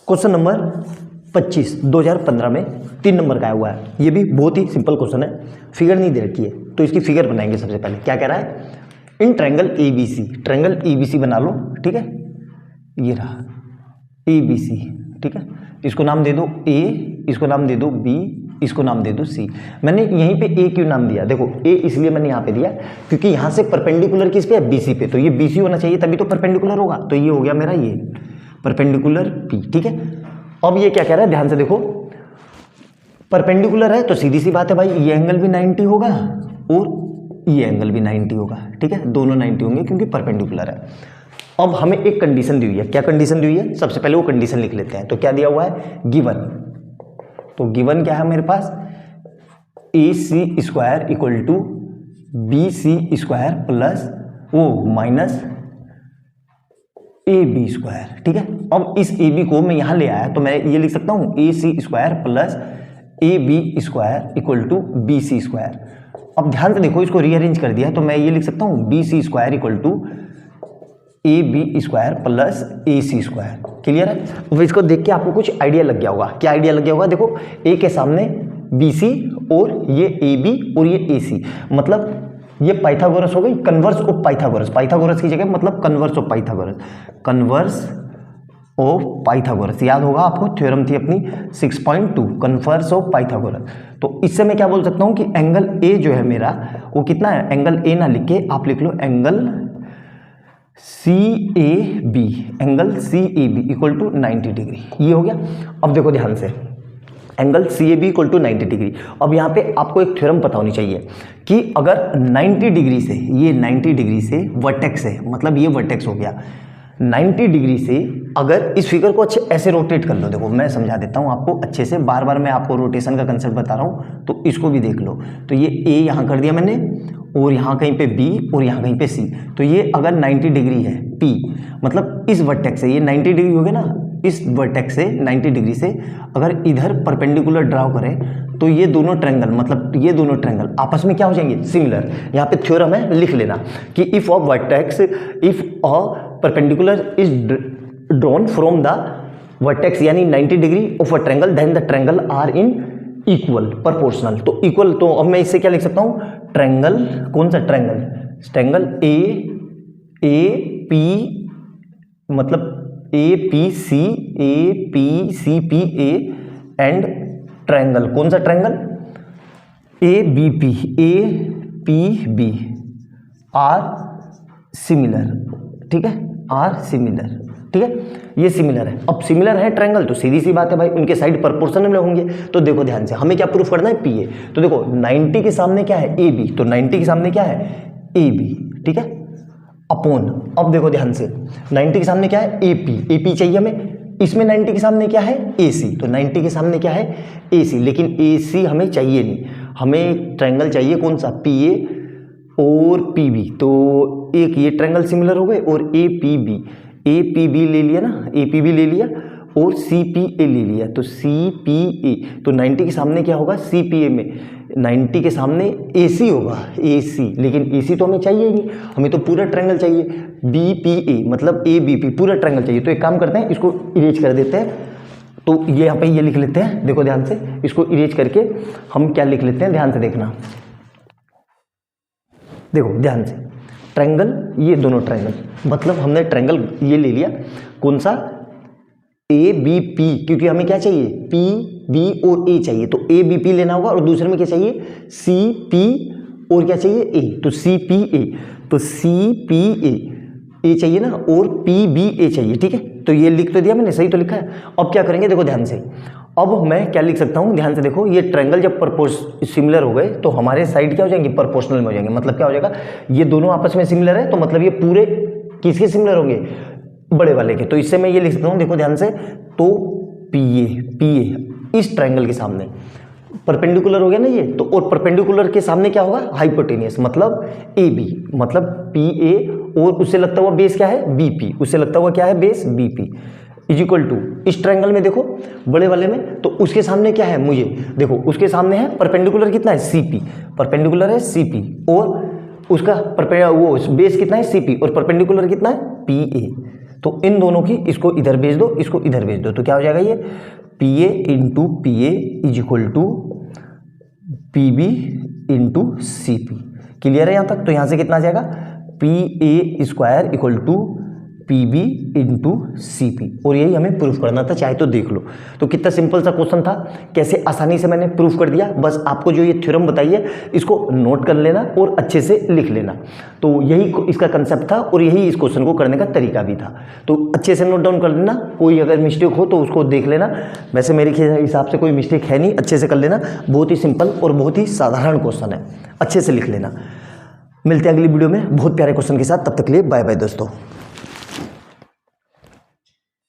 Question number 25 2015 में 3 number का आया हुआ है। ये भी बहुत ही सिंपल क्वेश्चन है, फिगर नहीं दे रखी है तो इसकी फिगर बनाएंगे। सबसे पहले क्या कह रहा है, in triangle ABC, triangle ABC बना लो, ठीक है, ये रहा एबीसी, ठीक है, इसको नाम दे दो ए, इसको नाम दे दो बी, इसको नाम दे दो सी। मैंने यहीं पे ए क्यों नाम दिया, देखो ए इसलिए मैंने यहाँ पे दिया क्योंकि यहाँ से परपेंडिकुलर किस पे है, बीसी पे, तो ये बीसी होना चाहिए तभी तो परपेंडिकुलर होगा, तो ये हो गया मेरा ये परपेंडिकुलर पी, ठीक है। अब ये क्या कह रहा है, ध्यान से देखो, परपेंडिकुलर है तो सीधी सी बात है भाई, ये एंगल भी 90 होगा और ये एंगल भी 90 होगा, ठीक है, दोनों 90 होंगे क्योंकि परपेंडिकुलर है। अब हमें एक कंडीशन दी हुई है, क्या कंडीशन दी हुई है, सबसे पहले वो कंडीशन लिख लेते हैं। तो क्या दिया हुआ है, गिवन, तो गिवन क्या है मेरे पास, A C square equal to B C square plus O minus A B square, ठीक है। अब इस ए बी को मैं यहां ले आया तो मैं ये लिख सकता हूं A C square plus A B square equal to B C square. अब ध्यान से देखो, इसको रीअरेंज कर दिया तो मैं ये लिख सकता हूं B C square equal to A B square plus A C square. Clear है। अब इसको देख के आपको कुछ आइडिया लग गया होगा, क्या आइडिया लग गया होगा, देखो ए के सामने बी सी और ये ए बी और ये ए सी, मतलब ये पाइथागोरस हो गई, कन्वर्स ऑफ पाइथागोरस, पाइथागोरस की जगह मतलब converse of Pythagoras, converse of Pythagoras, याद होगा आपको, थ्योरम थी अपनी 6.2 कन्वर्स ऑफ पाइथागोरस। तो इससे मैं क्या बोल सकता हूं कि एंगल ए जो है मेरा वो कितना है, एंगल ए ना लिख के आप लिख लो angle C A B, angle C A B equal to 90 degree, ये हो गया। अब देखो ध्यान से, angle C A B equal to 90 degree. अब यहाँ पे आपको एक थ्योरम पता होनी चाहिए कि अगर 90 डिग्री से, ये 90 डिग्री से वर्टेक्स है, मतलब ये वर्टेक्स हो गया, 90 डिग्री से अगर इस फिगर को अच्छे ऐसे रोटेट कर लो, देखो मैं समझा देता हूँ आपको अच्छे से, बार बार मैं आपको रोटेशन का कंसेप्ट बता रहा हूँ तो इसको भी देख लो। तो ये ए यहाँ कर दिया मैंने और यहाँ कहीं पे बी और यहाँ कहीं पे सी, तो ये अगर 90 डिग्री है पी, मतलब इस वर्टेक्स से ये 90 डिग्री हो गया ना, इस वर्टेक्स से 90 डिग्री से अगर इधर परपेंडिकुलर ड्रॉ करें तो ये दोनों ट्रायंगल, मतलब ये दोनों ट्रायंगल आपस में क्या हो जाएंगे, सिमिलर। यहाँ पे थ्योरम है, लिख लेना कि if a vertex, if a perpendicular is drawn from the vertex यानी 90 degree of a triangle then the triangle are in equal proportional. तो इक्वल, तो अब मैं इससे क्या लिख सकता हूँ, ट्रायंगल, कौन सा ट्रायंगल, ट्रायंगल ए पी, मतलब A P C, A P C P A and triangle, कौन सा triangle, A B B are similar, ठीक है, आर सिमिलर, ठीक है, ये सिमिलर है। अब सिमिलर है ट्रायंगल तो सीधी सी बात है भाई, उनके साइड प्रोपोर्शनल में होंगे। तो देखो ध्यान से, हमें क्या प्रूफ करना है, पी ए। तो देखो 90 के सामने क्या है, ए बी, तो 90 के सामने क्या है, ए बी, ठीक है, अपॉन, अब देखो ध्यान से, 90 के सामने क्या है, ए पी चाहिए हमें, इसमें 90 के सामने क्या है, ए सी, तो 90 के सामने क्या है, ए सी, लेकिन ए सी हमें चाहिए नहीं, हमें ट्रायंगल चाहिए कौन सा, पी ए और पी बी। तो एक ये ट्रायंगल सिमिलर हो गए और ए पी बी ले लिया ना, ए पी बी ले लिया और सी पी ए ले लिया, तो सी पी ए, तो 90 के सामने क्या होगा, सी पी ए में 90 के सामने ए सी होगा, ए सी, लेकिन ए सी तो हमें चाहिए ही नहीं, हमें तो पूरा ट्रायंगल चाहिए, बी पी ए मतलब ए बी पी, पूरा ट्रायंगल चाहिए। तो एक काम करते हैं, इसको इरेज कर देते हैं, तो ये यहाँ पे ये लिख लेते हैं, देखो ध्यान से, इसको इरेज करके हम क्या लिख लेते हैं, ध्यान से देखना, देखो ध्यान से, ट्रायंगल, ये दोनों ट्रायंगल, मतलब हमने ट्रायंगल ये ले लिया, कौन सा, ए बी पी, क्योंकि हमें क्या चाहिए, पी बी और ए चाहिए, तो ए बी पी लेना होगा, और दूसरे में क्या चाहिए, सी पी और क्या चाहिए, ए, तो सी पी ए, तो सी पी ए चाहिए ना, और पी बी ए चाहिए, ठीक है। तो ये लिख तो दिया मैंने, सही तो लिखा है। अब क्या करेंगे, देखो ध्यान से, अब मैं क्या लिख सकता हूँ, ध्यान से देखो, ये ट्रायंगल जब सिमिलर हो गए तो हमारे साइड क्या हो जाएंगे, प्रोपोर्शनल में हो जाएंगे, मतलब क्या हो जाएगा, ये दोनों आपस में सिमिलर है, तो मतलब ये पूरे किसके सिमिलर होंगे, बड़े वाले के। तो इससे मैं ये लिख सकता हूँ, देखो ध्यान से, तो पी ए इस ट्रायंगल के सामने परपेंडिकुलर हो गया ना ये, तो और परपेंडिकुलर के सामने क्या होगा, हाइपोटेनियस, मतलब ए बी, मतलब पी ए और उससे लगता हुआ बेस क्या है, बी पी, उससे लगता हुआ क्या है, base B P, is equal to, इस ट्रायंगल में देखो बड़े वाले में, तो उसके सामने क्या है, मुझे देखो उसके सामने है परपेंडिकुलर कितना है, सी पी, परपेंडिकुलर है सी पी, और उसका वो बेस कितना है, सी पी, और परपेंडिकुलर कितना है, पी ए, तो इन दोनों की इसको इधर भेज दो, इसको इधर भेज दो, तो क्या हो जाएगा ये PA into PA is equal to PB into CP। Clear है यहाँ तक? तो यहाँ से कितना आ जाएगा PA square equal to PB into CP, और यही हमें प्रूफ करना था, चाहे तो देख लो। तो कितना सिंपल सा क्वेश्चन था, कैसे आसानी से मैंने प्रूफ कर दिया। बस आपको जो ये थ्योरम बताई है इसको नोट कर लेना और अच्छे से लिख लेना। तो यही इसका कंसेप्ट था और यही इस क्वेश्चन को करने का तरीका भी था। तो अच्छे से नोट डाउन कर लेना, कोई अगर मिस्टेक हो तो उसको देख लेना। वैसे मेरे हिसाब से कोई मिस्टेक है नहीं, अच्छे से कर लेना। बहुत ही सिंपल और बहुत ही साधारण क्वेश्चन है, अच्छे से लिख लेना। मिलते हैं अगली वीडियो में बहुत प्यारे क्वेश्चन के साथ, तब तक के लिए बाय बाय दोस्तों।